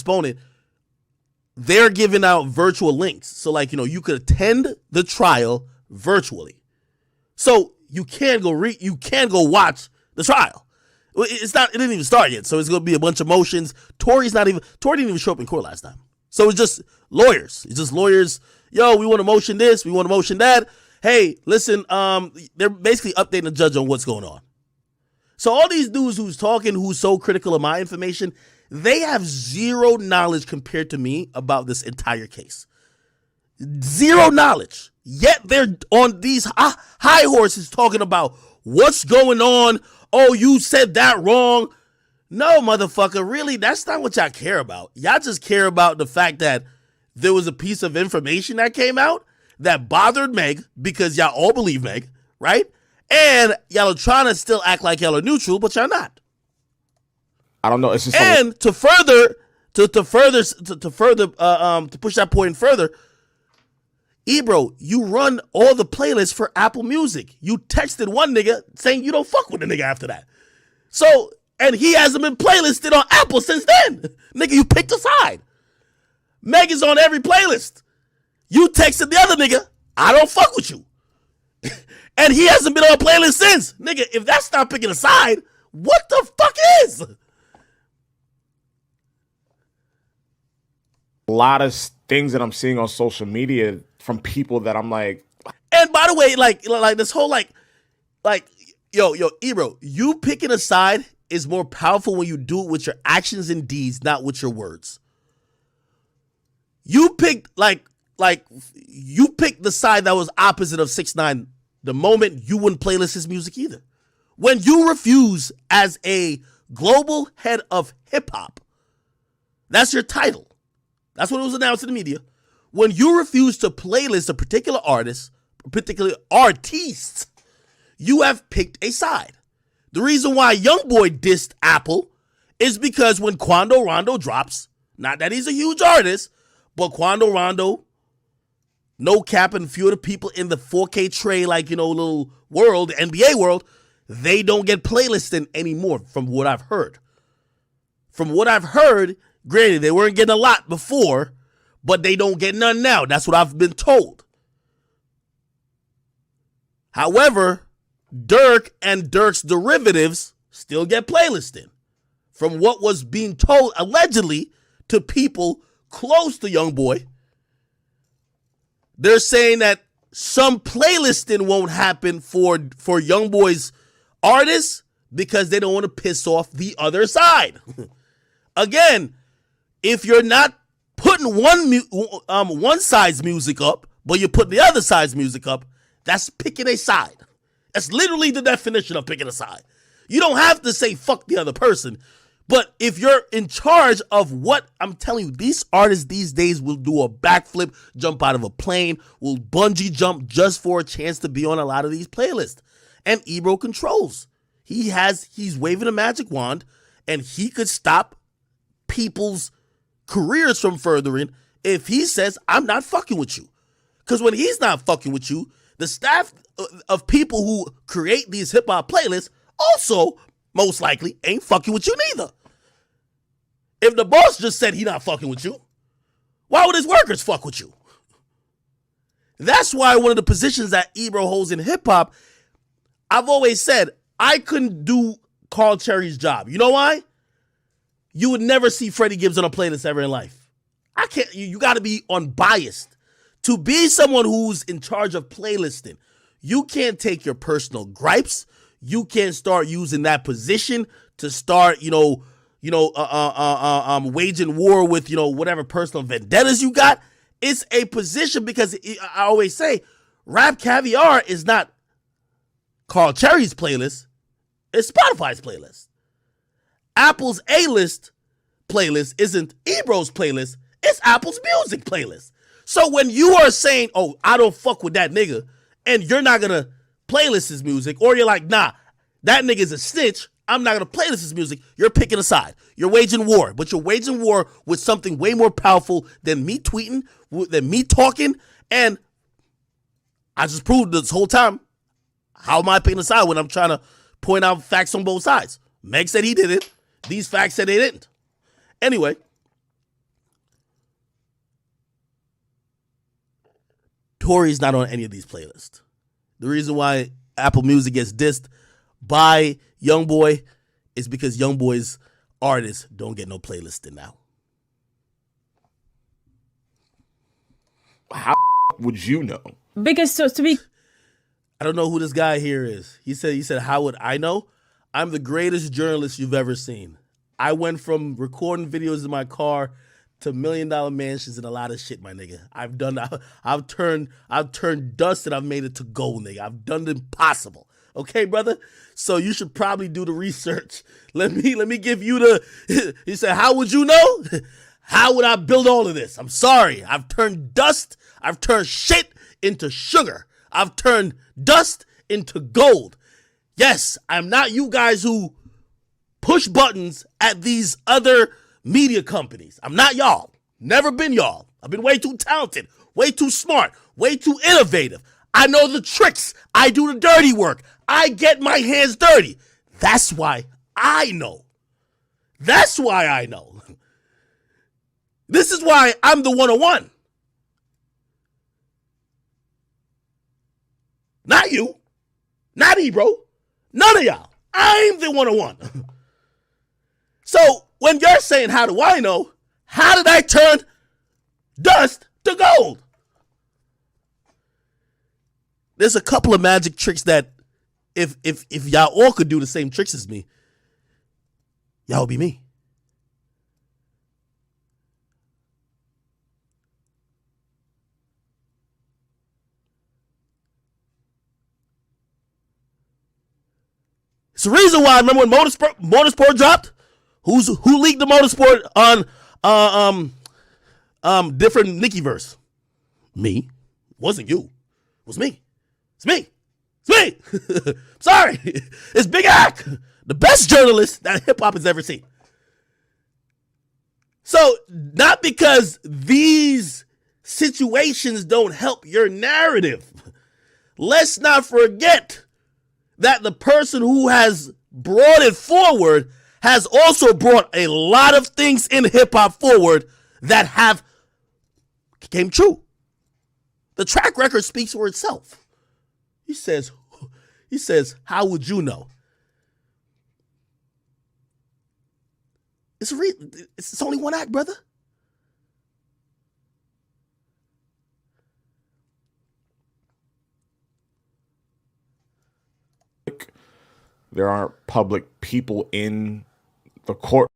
postpone it, they're giving out virtual links. So like, you could attend the trial virtually. So you can go watch the trial. It didn't even start yet. So it's going to be a bunch of motions. Tory didn't even show up in court last time. So it's just lawyers. It's just lawyers. Yo, we want to motion this. We want to motion that. Hey, listen, they're basically updating the judge on what's going on. So all these dudes who's so critical of my information, they have zero knowledge compared to me about this entire case. Zero knowledge. Yet they're on these high horses talking about what's going on. Oh, you said that wrong. No, motherfucker, really, that's not what y'all care about. Y'all just care about the fact that there was a piece of information that came out that bothered Meg, because y'all all believe Meg, right? And y'all are trying to still act like y'all are neutral, but y'all not. I don't know. It's just to push that point further, Ebro, you run all the playlists for Apple Music. You texted one nigga saying you don't fuck with the nigga after that. So, and he hasn't been playlisted on Apple since then. Nigga, you picked a side. Meg is on every playlist. You texted the other nigga, I don't fuck with you. And he hasn't been on a playlist since. Nigga, if that's not picking a side, what the fuck is? A lot of things that I'm seeing on social media from people that I'm like. And by the way, like this whole yo, Ebro, you picking a side is more powerful when you do it with your actions and deeds, not with your words. You picked you picked the side that was opposite of 6ix9ine the moment you wouldn't playlist his music either. When you refuse as a global head of hip hop, that's your title. That's what it was announced in the media. When you refuse to playlist a particular artist, particular artists, you have picked a side. The reason why Youngboy dissed Apple is because when Quando Rondo drops, not that he's a huge artist, but Quando Rondo, No Cap, and a few of the people in the 4K tray, little world, the NBA world, they don't get playlisted anymore from what I've heard. From what I've heard, granted, they weren't getting a lot before, but they don't get none now. That's what I've been told. However, Dirk and Dirk's derivatives still get playlisted. From what was being told, allegedly, to people close to Youngboy, they're saying that some playlisting won't happen for Youngboy's artists because they don't want to piss off the other side. Again, if you're not putting one side's music up, but you're putting the other side's music up, that's picking a side. That's literally the definition of picking a side. You don't have to say fuck the other person, but if you're in charge of what I'm telling you, these artists these days will do a backflip, jump out of a plane, will bungee jump just for a chance to be on a lot of these playlists. And Ebro controls. He's waving a magic wand, and he could stop people's careers from furthering if he says, I'm not fucking with you. Because when he's not fucking with you, the staff of people who create these hip-hop playlists also, most likely, ain't fucking with you neither. If the boss just said he not fucking with you, why would his workers fuck with you? That's why one of the positions that Ebro holds in hip-hop, I've always said, I couldn't do Carl Cherry's job. You know why? You would never see Freddie Gibbs on a playlist ever in life. I can't. You got to be unbiased. To be someone who's in charge of playlisting, you can't take your personal gripes. You can't start using that position to start, waging war with, whatever personal vendettas you got. It's a position because I always say, Rap Caviar is not Carl Cherry's playlist. It's Spotify's playlist. Apple's A-list playlist isn't Ebro's playlist. It's Apple's music playlist. So when you are saying, oh, I don't fuck with that nigga, and you're not going to playlist his music, or you're like, nah, that nigga's a snitch, I'm not going to playlist his music, you're picking a side. You're waging war, but you're waging war with something way more powerful than me tweeting, than me talking, and I just proved this whole time, how am I picking a side when I'm trying to point out facts on both sides? Meg said he did it. These facts said they didn't. Anyway, Tory's not on any of these playlists. The reason why Apple Music gets dissed by Youngboy is because Youngboy's artists don't get no playlisting now. How would you know? Because so to be, I don't know who this guy here is. He said, how would I know? I'm the greatest journalist you've ever seen. I went from recording videos in my car to $1 million mansions and a lot of shit, my nigga. I've turned dust and I've made it to gold, nigga. I've done the impossible. Okay, brother? So you should probably do the research. Let me give you the, he said, how would you know? How would I build all of this? I'm sorry. I've turned dust. I've turned shit into sugar. I've turned dust into gold. Yes, I'm not you guys who push buttons at these other media companies. I'm not y'all. Never been y'all. I've been way too talented, way too smart, way too innovative. I know the tricks. I do the dirty work. I get my hands dirty. That's why I know. That's why I know. This is why I'm the 101. Not you. Not Ebro. None of y'all. I'm the 101. So when you're saying, how do I know? How did I turn dust to gold? There's a couple of magic tricks that if y'all all could do the same tricks as me, y'all would be me. It's the reason why I remember when Motorsport dropped. Who leaked the Motorsport on different Nickiverse? Me. It wasn't you. It was me. It's me. It's me. Sorry. It's Big Ak, the best journalist that hip hop has ever seen. So not because these situations don't help your narrative. Let's not forget that the person who has brought it forward has also brought a lot of things in hip-hop forward that have came true. The track record speaks for itself. He says, how would you know? It's only one act, brother. There aren't public people in the court